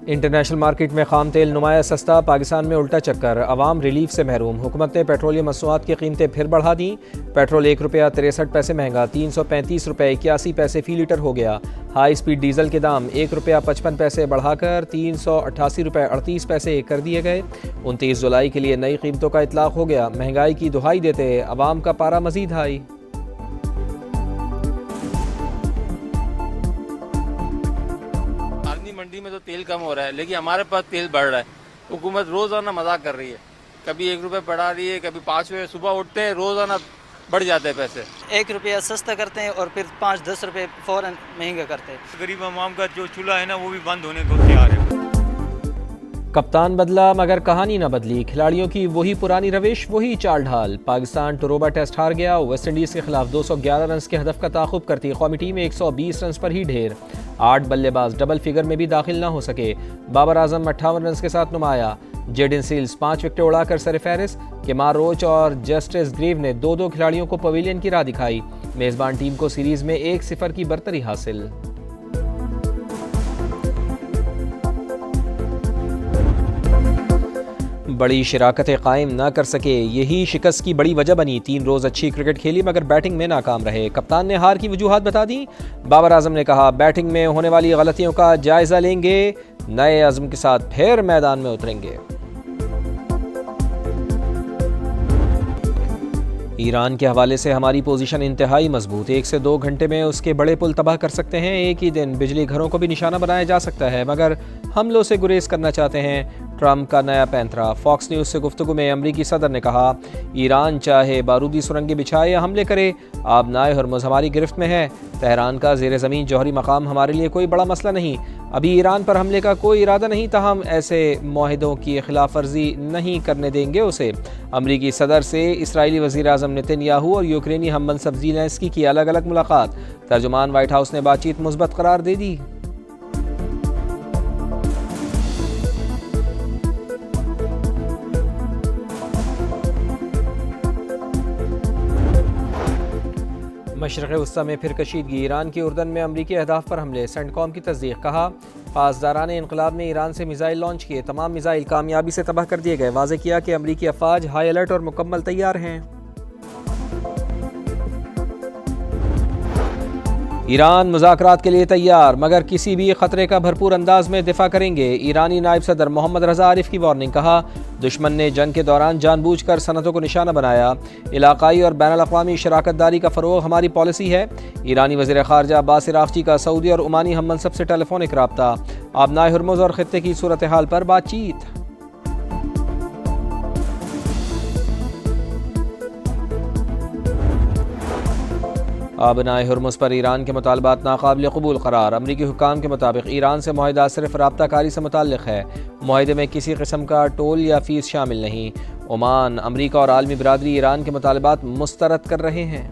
International market में खाम तेल नुमाया सस्ता, पाकिस्तान में उल्टा चक्कर, अवाम रिलीफ से महरूम। हुकूमत ने पेट्रोलियम मसनूआत की कीमतें फिर बढ़ा दी। पेट्रोल ₹1.63 महंगा, 335 रुपये 81 पैसे फ़ी लीटर हो गया। हाई स्पीड डीजल के दाम ₹1.55 बढ़ाकर 388 रुपये 38 पैसे कर दिए गए। 29 जुलाई के लिए नई कीमतों का इतलाक हो गया। महंगाई की दुहाई देते अवाम का पारा मजीद हाई। मंडी में तो तेल कम हो रहा है, लेकिन हमारे पास तेल बढ़ रहा है। हुकूमत रोजाना मजाक कर रही है, कभी ₹1 बढ़ा रही है, कभी 5 रुपये। सुबह उठते हैं रोजाना बढ़ जाते हैं पैसे। ₹1 सस्ता करते हैं और फिर 5-10 रुपये फौरन महंगा करते हैं। गरीब आवाम का जो चूल्हा है ना, वो भी बंद होने को तैयार है। कप्तान बदला मगर कहानी न बदली। खिलाड़ियों की वही पुरानी रविश, वही चाल ढाल। पाकिस्तान टोरोबा टेस्ट हार गया। वेस्ट इंडीज़ के खिलाफ 211 रन के हदफ का ताक़ुब करती कौमी टीम 120 रन पर ही ढेर। 8 बल्लेबाज डबल फिगर में भी दाखिल न हो सके। बाबर आजम 58 रन के साथ नुमाया। जेडन सील्स 5 विकेटें उड़ाकर सरफहरिस्त। केमार रोच और जस्टिस ग्रीव ने 2-2 खिलाड़ियों को पवेलियन की राह दिखाई। मेज़बान टीम को सीरीज़ में 1-0 की बरतरी हासिल। बड़ी शराकतें कायम ना कर सके, यही शिकस्त की बड़ी वजह बनी। 3 रोज़ अच्छी क्रिकेट खेली मगर बैटिंग में नाकाम रहे। कप्तान ने हार की वजूहात बता दी। बाबर आजम ने कहा, बैटिंग में होने वाली गलतियों का जायज़ा लेंगे, नए अज़्म के साथ फिर मैदान में उतरेंगे। ईरान के हवाले से हमारी पोजीशन इंतहाई मजबूत। 1 से 2 घंटे में उसके बड़े पुल तबाह कर सकते हैं। एक ही दिन बिजली घरों को भी निशाना बनाया जा सकता है, मगर हमलों से गुरेज करना चाहते हैं। ट्रंप का नया पैंतरा। फॉक्स न्यूज़ से गुफ्तगू में अमरीकी सदर ने कहा, ईरान चाहे बारूदी सुरंगें बिछाए या हमले करे, आबनाए हरमुज़ हमारी गिरफ्त में है। तेहरान का ज़ेर ज़मीन जौहरी मकाम हमारे लिए कोई बड़ा मसला नहीं। अभी ईरान पर हमले का कोई इरादा नहीं, ताहम ऐसे मुआहिदों की खिलाफ वर्जी नहीं करने देंगे उसे। अमरीकी सदर से इसराइली वज़ीर आज़म नेतन्याहू और यूक्रेनी हम मनसब ज़ेलेंस्की की अलग अलग मुलाकात। तर्जुमान वाइट हाउस ने बातचीत मुस्बत करार दे दी। मशरक़ वस्ता में फिर कशीदगी। ईरान की उर्दन में अमरीकी अहदाफ पर हमले। सेंटकॉम की तस्दीक। कहा, पासदारान इनकलाब ने ईरान से मिसाइल लॉन्च किए, तमाम मिसाइल कामयाबी से तबाह कर दिए गए। वाज़ेह किया कि अमरीकी अफवाज हाई अलर्ट और मुकम्मल तैयार हैं। ईरान मुज़ाकरात के लिए तैयार मगर किसी भी ख़तरे का भरपूर अंदाज में दिफा करेंगे। ईरानी नायब सदर मोहम्मद रज़ा आरिफ की वार्निंग। कहा, दुश्मन ने जंग के दौरान जानबूझकर सनतों को निशाना बनाया। इलाकाई और बैनुल अक़वामी शराकत दारी का फ़रोग़ हमारी पॉलिसी है। ईरानी वज़ीर ख़ारजा अब्बास अराग़ची का सऊदी और ओमानी हम मनसब से टेलीफोनिक राब्ता। आबनाए हरमुज़ और ख़ित्ते की सूरत हाल पर बातचीत। आबनाए हरमुज़ पर ईरान के मुतालबात नाकाबिल क़बूल करार। अमरीकी हुक्काम के मुताबिक ईरान से मुआहिदा सिर्फ राब्ता कारी से मुताल्लिक़ है। मुआहिदे में किसी किस्म का टोल या फ़ीस शामिल नहीं। ओमान, अमरीका और आलमी बिरादरी ईरान के मुतालबात मुस्तरद कर रहे हैं।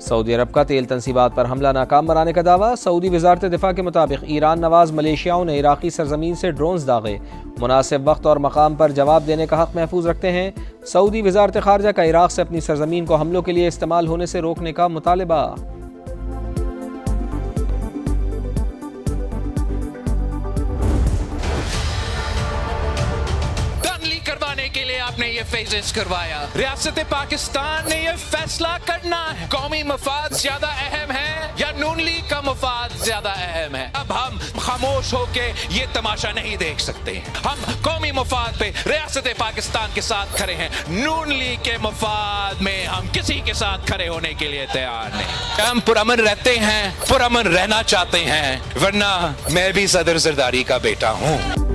सऊदी अरब का तेल तनसीबात पर हमला नाकाम बनाने का दावा। सऊदी वजारत दिफा के मुताबिक ईरान नवाज मलेशियाओं ने इराक़ी सरजमीन से ड्रोन्स दागे। मुनासिब वक्त और मकाम पर जवाब देने का हक़ महफूज रखते हैं। सऊदी वजारत ख़ारजा का इराक़ से अपनी सरजमीन को हमलों के लिए इस्तेमाल होने से रोकने का मुतालबा। के लिए आपने ये फेजेस करवाया। रियासत पाकिस्तान ने ये फैसला करना है, कौमी मफाद ज्यादा अहम है या नून लीग का मफाद ज्यादा अहम है। अब हम खामोश होके ये तमाशा नहीं देख सकते। हम कौमी मफाद पे रियासत पाकिस्तान के साथ खड़े हैं। नून लीग के मफाद में हम किसी के साथ खड़े होने के लिए तैयार नहीं। हम पुरअमन रहते हैं, पुरअमन रहना चाहते हैं, वरना मैं भी सदर जरदारी का बेटा हूँ।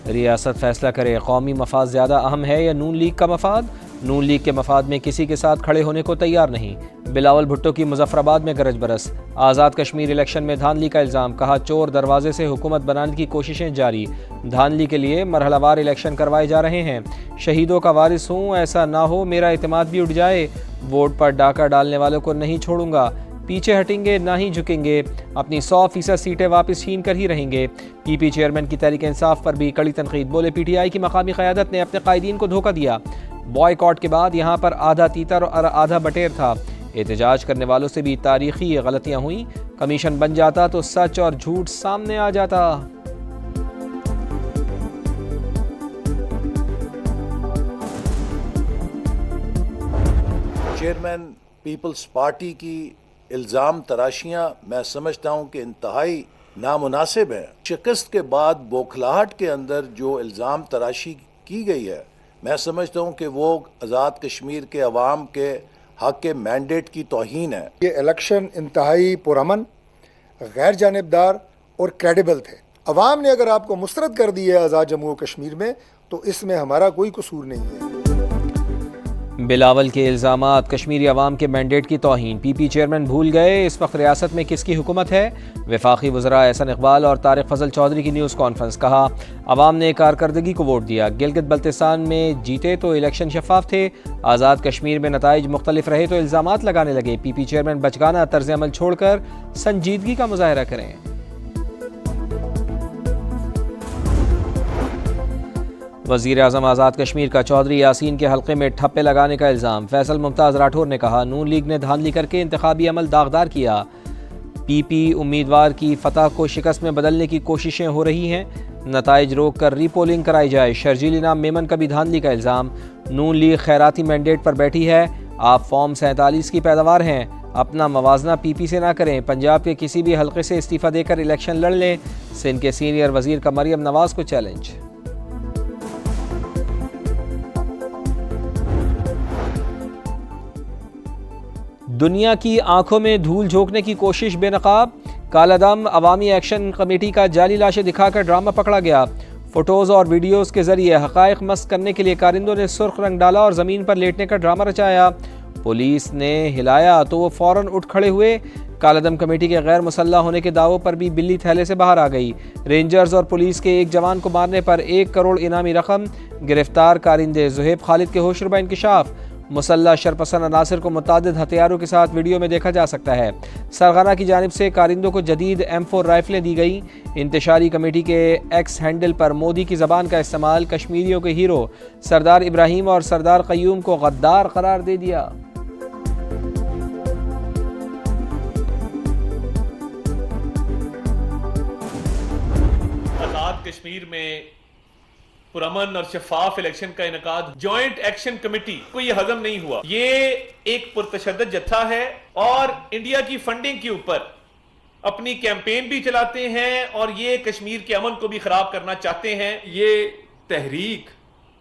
रियासत फैसला करे, कौमी मफाद ज़्यादा अहम है या नून लीग का मफाद। नून लीग के मफाद में किसी के साथ खड़े होने को तैयार नहीं। बिलावल भुट्टो की मुजफ्फराबाद में गरज बरस। आज़ाद कश्मीर इलेक्शन में धांधली का इल्ज़ाम। कहा, चोर दरवाजे से हुकूमत बनाने की कोशिशें जारी। धांधली के लिए मरहलावार इलेक्शन करवाए जा रहे हैं। शहीदों का वारिस हूँ, ऐसा ना हो मेरा एतमाद भी उठ जाए। वोट पर डाका डालने वालों को नहीं छोड़ूंगा। पीछे हटेंगे ना ही झुकेंगे। अपनी 100% सीटें वापस छीन कर ही रहेंगे। पीपी चेयरमैन की तहरीक इंसाफ पर भी कड़ी तनकीद। बोले, पीटीआई की मकामी क़यादत ने अपने कायदीन को धोखा दिया। बॉयकॉट के बाद यहाँ पर आधा तीतर और आधा बटेर था। एहतजाज करने वालों से भी तारीखी गलतियां हुई। कमीशन बन जाता तो सच और झूठ सामने आ जाता। चेयरमैन पीपल्स पार्टी की इल्ज़ाम तराशियां मैं समझता हूं कि इंतहाई नामुनासिब है। शिकस्त के बाद बौखलाहट के अंदर जो इल्ज़ाम तराशी की गई है, मैं समझता हूं कि वो आज़ाद कश्मीर के अवाम के हक के मैंडेट की तौहीन है। ये इलेक्शन इंतहाई पुरअमन, गैर जानिबदार और क्रेडिबल थे। अवाम ने अगर आपको मुस्तरद कर दी है आज़ाद जम्मू और कश्मीर में, तो इसमें हमारा कोई कसूर नहीं है। बिलावल के इल्ज़ामात कश्मीरी अवाम के मैंडेट की तौहीन। पीपी चेयरमैन भूल गए इस वक्त रियासत में किसकी हुकूमत है। वफाकी वज़रा एहसन इकबाल और तारिक फजल चौधरी की न्यूज़ कॉन्फ्रेंस। कहा अवाम ने कारकर्दगी को वोट दिया। गिलगित बल्तिस्तान में जीते तो इलेक्शन शफाफ थे, आज़ाद कश्मीर में नताइज मुख्तलिफ रहे तो इल्ज़ामात लगाने लगे। पीपी चेयरमैन बचकाना तर्ज अमल छोड़कर संजीदगी का मुजाहरा करें। वज़ीर आज़म आज़ाद कश्मीर का चौधरी यासीन के हल्के में ठप्पे लगाने का इल्ज़ाम। फैसल मुमताज़ राठौर ने कहा नून लीग ने धांधली करके इंतखाबी अमल दागदार किया। पीपी उम्मीदवार की फतह को शिकस्त में बदलने की कोशिशें हो रही हैं, नताइज रोक कर रीपोलिंग कराई जाए। शर्जील इनाम मेमन का भी धांधली का इल्ज़ाम। नून लीग खैराती मैंडेट पर बैठी है, आप फॉर्म 47 की पैदावार हैं, अपना मवाजना पीपी से ना करें। पंजाब के किसी भी हल्के से इस्तीफ़ा देकर इलेक्शन लड़ लें। सिंध के सीनियर वज़ीर का मरियम नवाज़ को चैलेंज। दुनिया की आंखों में धूल झोंकने की कोशिश बेनकाब। कालादम अवामी एक्शन कमेटी का जाली लाशें दिखाकर ड्रामा पकड़ा गया। फोटोज़ और वीडियोज़ के जरिए हक़ाइक़ मस्क करने के लिए कारिंदों ने सुर्ख रंग डाला और ज़मीन पर लेटने का ड्रामा रचाया। पुलिस ने हिलाया तो वो फ़ौरन उठ खड़े हुए। कालादम कमेटी के गैर मुसल्लह होने के दावों पर भी बिल्ली थैले से बाहर आ गई। रेंजर्स और पुलिस के एक जवान को मारने पर 1 करोड़ इनामी रकम। गिरफ्तार कारिंदे ज़ुहैब खालिद के होशरुबा इंकिशाफ। मुसल्लह शरपसंद अनासिर को मुतादिद हथियारों के साथ वीडियो में देखा जा सकता है। सरगना की जानिब से कारिंदों को जदीद M4 राइफलें दी गई। इंतशारी कमेटी के एक्स हैंडल पर मोदी की ज़बान का इस्तेमाल। कश्मीरियों के हीरो सरदार इब्राहिम और सरदार क़य्यूम को गद्दार करार दे दिया। आज़ाद कश्मीर में पुरअमन और शफाफ इलेक्शन का इनकाद जॉइंट एक्शन कमेटी को ये हजम नहीं हुआ। ये एक पुरतशद्दद जत्था है और इंडिया की फंडिंग के ऊपर अपनी कैंपेन भी चलाते हैं और ये कश्मीर के अमन को भी खराब करना चाहते हैं। ये तहरीक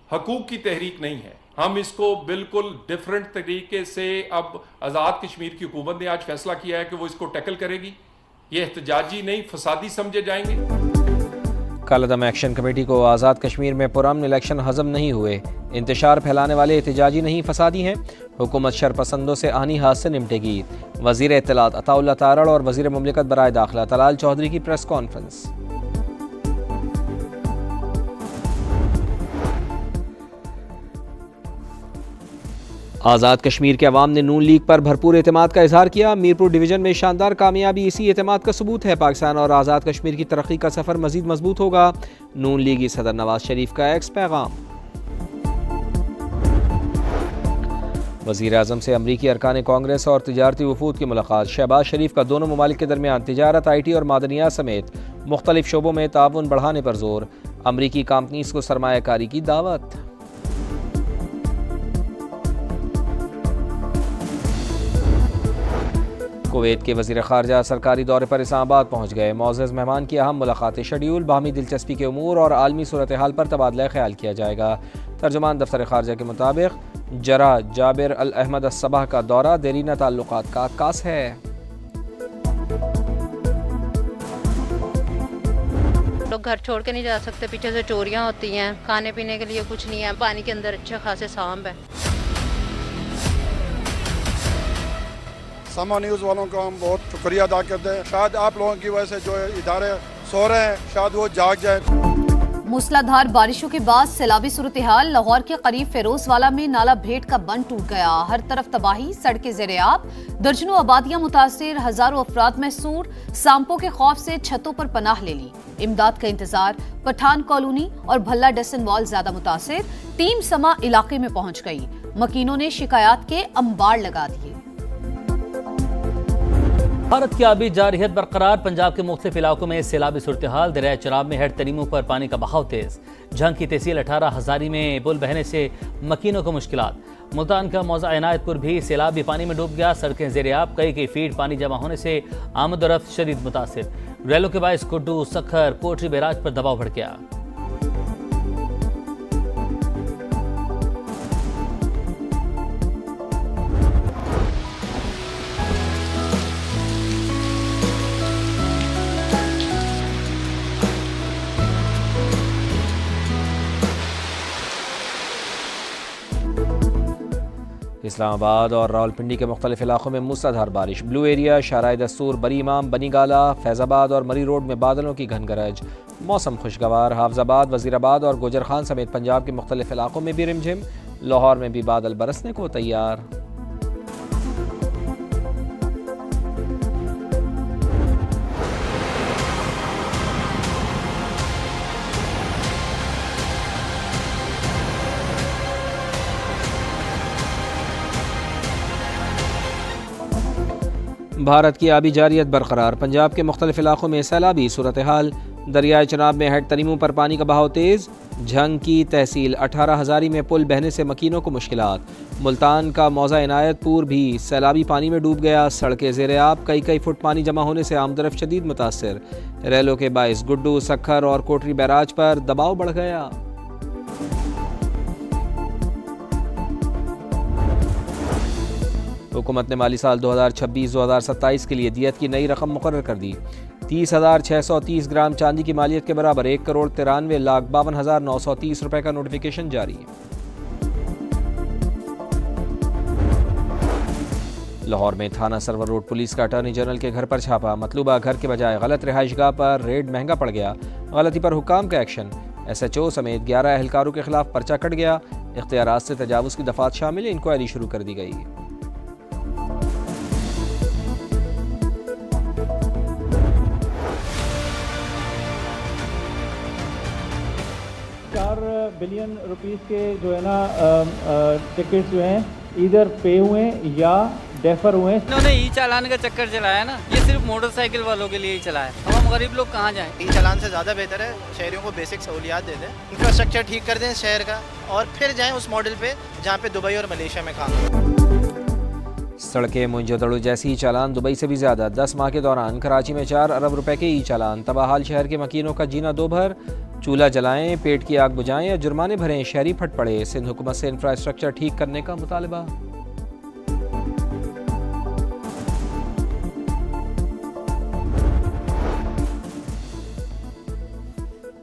हकूक की तहरीक नहीं है। हम इसको बिल्कुल डिफरेंट तरीके से, अब आज़ाद कश्मीर की हुकूमत ने आज फैसला किया है कि वो इसको टैकल करेगी। ये एहतजाजी नहीं, फसादी समझे जाएंगे। कालादम एक्शन कमेटी को आज़ाद कश्मीर में पुरअमन इलेक्शन हजम नहीं हुए। इंतशार फैलाने वाले एहतजाजी नहीं, फसादी हैं। हुकूमत शरपसंदों से आनी हाथ से निपटेगी। वज़ीर इत्तलात अताउल्लाह तारड़ और वज़ीर मुमलिकत बराए दाखिला तलाल चौधरी की प्रेस कॉन्फ्रेंस। आज़ाद कश्मीर के अवाम ने नून लीग पर भरपूर एतमाद का इजहार किया। मीरपुर डिवीज़न में शानदार कामयाबी इसी एतमाद का सबूत है। पाकिस्तान और आज़ाद कश्मीर की तरक्की का सफ़र मज़ीद मजबूत होगा। नून लीगी सदर नवाज शरीफ का एक्स पैगाम। वज़ीर आज़म से अमरीकी अरकान कांग्रेस और तिजारती वफूद की मुलाकात। शहबाज शरीफ का दोनों ममालिक के दरमियान तिजारत, IT और मादनियात समेत मुख्तलिफ शोबों में ताउन बढ़ाने पर जोर। अमरीकी कंपनीज को सरमायाकारी की दावत। कुवैत के वज़ीर ख़ारजा सरकारी दौरे पर इस्लामाबाद पहुँच गए। मौज़ज़ मेहमान की अहम मुलाकातें शेड्यूल। बाहमी दिलचस्पी के उमूर और आलमी सूरत हाल पर तबादला ख्याल किया जाएगा। तर्जुमान दफ्तर ख़ारजा के मुताबिक जरा जाबिर अल अहमद अस्सबाह का दौरा देरीना ताल्लुकात का अक्कास है। लोग घर छोड़ के नहीं जा सकते, पीछे से चोरियां होती हैं, खाने पीने के लिए कुछ नहीं है, पानी के अंदर अच्छे खासे सांप है। समा न्यूज़ वालों का हम बहुत शुक्रिया अदा करते हैं। शायद आप लोगों की वजह से जो इदारे सो रहे हैं शायद वो जाग जाए। मूसलाधार बारिशों के बाद सैलाबी सूरत हाल। लाहौर के करीब फेरोजवाला में नाला भेट का बंद टूट गया। हर तरफ तबाही, सड़कें ज़ेर-ए-आब, दर्जनों आबादियां मुतासिर, हजारों अफराद महसूर। सांपों के खौफ से छतों पर पनाह ले ली। इमदाद का इंतजार। पठान कॉलोनी और भल्ला डसन वॉल ज्यादा मुतासिर। टीम समा इलाके में पहुंच गई। मकीनों ने शिकायत के अंबार लगा दिए। भारत की आबी जारहियत बरकरार। पंजाब के मुख्तलिफ इलाकों में सैलाबी सूरत हाल। दरिया चनाब में हेड तरीमों पर पानी का बहाव तेज। झंग की तहसील 18 हजारी में पुल बहने से मकीनों को मुश्किलात। मुल्तान का मौजा इनायतपुर भी सैलाबी पानी में डूब गया। सड़कें ज़ेर-ए-आब, कई फीट पानी जमा होने से आमद और रफ्त शदीद मुतासिर। रैलों के बायस गुड्डू, सखर, कोटरी बैराज पर दबाव बढ़ गया। इस्लामाबाद और रावलपिंडी के मुख्तलिफ इलाकों में मूसलाधार बारिश। ब्लू एरिया, शाहराह दस्तूर, बरी इमाम, बनीगाला, फैज़ाबाद और मरी रोड में बादलों की घन गरज। मौसम खुशगवार। हाफजाबाद, वजीराबाद और गुजर खान समेत पंजाब के मुख्तलिफ इलाकों में भी रिमझिम। लाहौर में भी बादल बरसने को तैयार। भारत की आबी जारियत बरकरार। पंजाब के मुख्तलिफ इलाकों में सैलाबी सूरत हाल। दरियाए चनाब में हेड तरीमों पर पानी का बहाव तेज़। झंग की तहसील 18 हजारी में पुल बहने से मकीनों को मुश्किलात। मुल्तान का मौजा इनायतपुर भी सैलाबी पानी में डूब गया। सड़कें ज़ेर-ए-आब, कई फुट पानी जमा होने से आमदरफ शदीद मुतासिर। रैलों के बायस गुड्डू, सखर और कोटरी बैराज पर दबाव बढ़ गया। हुकूमत ने माली साल 2026-2027 के लिए दियत की नई रकम मुकर्रर कर दी। 30,630 ग्राम चांदी की मालियत के बराबर 1,93,52,930 रुपए का नोटिफिकेशन जारी। लाहौर में थाना सरवर रोड पुलिस का अटॉर्नी जनरल के घर पर छापा। मतलूबा घर के बजाय गलत रिहाइशगाह पर रेड महंगा पड़ गया। गलती पर हुकाम का एक्शन। SHO समेत 11 एहलकारों के खिलाफ पर्चा कट गया। इख्तियारात से तजावुज़ की दफात शामिल, इंक्वायरी शुरू कर दी गई। $4 बिलियन के जो है ना टिकट्स जो हैं इधर पे हुए या डेफर हुए। इन्होंने ई चालान का चक्कर चलाया ना, ये सिर्फ मोटरसाइकिल वालों के लिए ही चलाया। अब हम गरीब लोग कहाँ जाएं? ई चालान से ज़्यादा बेहतर है शहरियों को बेसिक सहूलियात दे दें, इंफ्रास्ट्रक्चर ठीक कर दें शहर का, और फिर जाएं उस मॉडल पे जहाँ पे दुबई और मलेशिया में काम। सड़कें मुंजदड़ू जैसी ई चालान दुबई से भी ज़्यादा। 10 माह के दौरान कराची में 4 अरब रुपए के ई चालान। तबाहाल शहर के मकीनों का जीना दो भर। चूल्हा जलाएं, पेट की आग बुझाएं या जुर्माने भरें, शहरी फट पड़े। सिंध हुकूमत से इंफ्रास्ट्रक्चर ठीक करने का मुतालबा।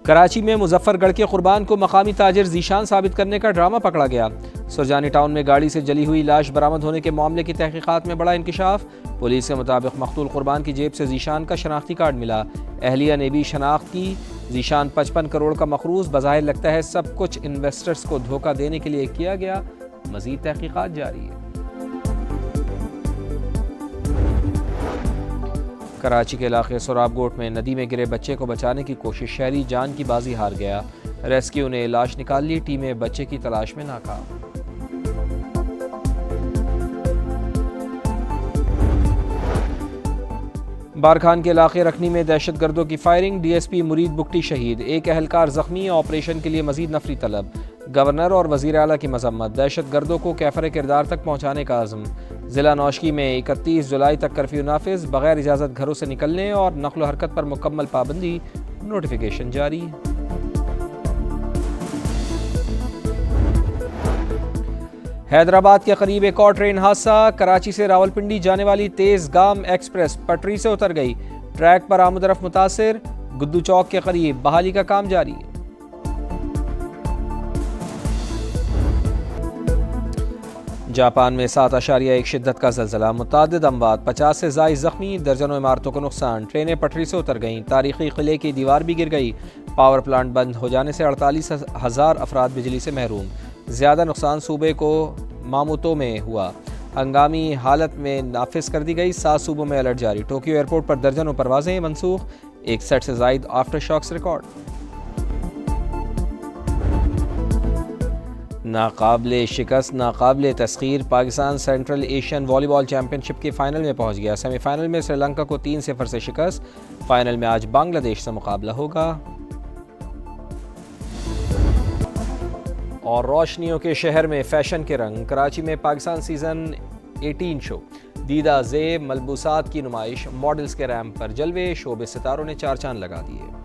कराची में मुजफ्फरगढ़ के कुर्बान को मकामी ताजिर जीशान साबित करने का ड्रामा पकड़ा गया। सुरजानी टाउन में गाड़ी से जली हुई लाश बरामद होने के मामले की तहकीकात में बड़ा इंकशाफ। पुलिस के मुताबिक मकतूल कुर्बान की जेब से जीशान का शनाख्ती कार्ड मिला। अहलिया ने भी शनाख्त की। जीशान 55 करोड़ का मखरूज। बज़ाहिर लगता है सब कुछ इन्वेस्टर्स को धोखा देने के लिए किया गया। मज़ीद तहकीकात जारी है। कराची के इलाके सोराबगोट में नदी में गिरे बच्चे को बचाने की कोशिश। शहरी जान की बाजी हार गया। रेस्क्यू ने लाश निकाल ली। टीमें बच्चे की तलाश में नाकाम। बारखान के इलाके रखनी में दहशतगर्दों की फायरिंग। DSP मुरीद बुकटी शहीद। एक एहलकार जख्मी। ऑपरेशन के लिए मजीद नफरी तलब। गवर्नर और वजीर आला की मजम्मत। दहशतगर्दों को कैफर किरदार तक पहुँचाने का आज़म। ज़िला नौशकी में 31 जुलाई तक कर्फ्यू नाफिज। बगैर इजाज़त घरों से निकलने और नक्ल हरकत पर मुकम्मल पाबंदी। नोटिफिकेशन जारी। हैदराबाद के करीब एक और ट्रेन हादसा। कराची से रावलपिंडी जाने वाली तेज गाम एक्सप्रेस पटरी से उतर गई। ट्रैक पर आमदरफ मुतासिर। गुद्दू चौक के करीब बहाली का काम जारी। जापान में 7.1 शिद्दत का ज़लज़ला। मुतादिद अमवात, 50 से ज़ायद ज़ख्मी। दर्जनों इमारतों को नुकसान। ट्रेनें पटरी से उतर गईं। तारीखी किले की दीवार भी गिर गई। पावर प्लांट बंद हो जाने से 48,000 अफराद बिजली से महरूम। ज़्यादा नुकसान सूबे को मामूतो में हुआ। हंगामी हालत में नाफिज कर दी गई। 7 सूबों में अलर्ट जारी। टोक्यो एयरपोर्ट पर दर्जनों परवाजें मनसूख। 61 से ज़ायद आफ्टर शॉक्स रिकॉर्ड। नाकाबिले शिकस्त नाकाबिले तस्खीर Pakistan Central Asian volleyball championship के फाइनल में पहुंच गया। सेमीफाइनल में श्रीलंका को 3-0 से शिकस्त। फाइनल में आज बांग्लादेश से मुकाबला होगा। और रोशनियों के शहर में फैशन के रंग, कराची में पाकिस्तान सीजन 18 शो, दीदा ज़ेब मलबूसात की नुमाइश, मॉडल्स के रैंप पर जलवे, शोबे सितारों ने चार चांद लगा दिए।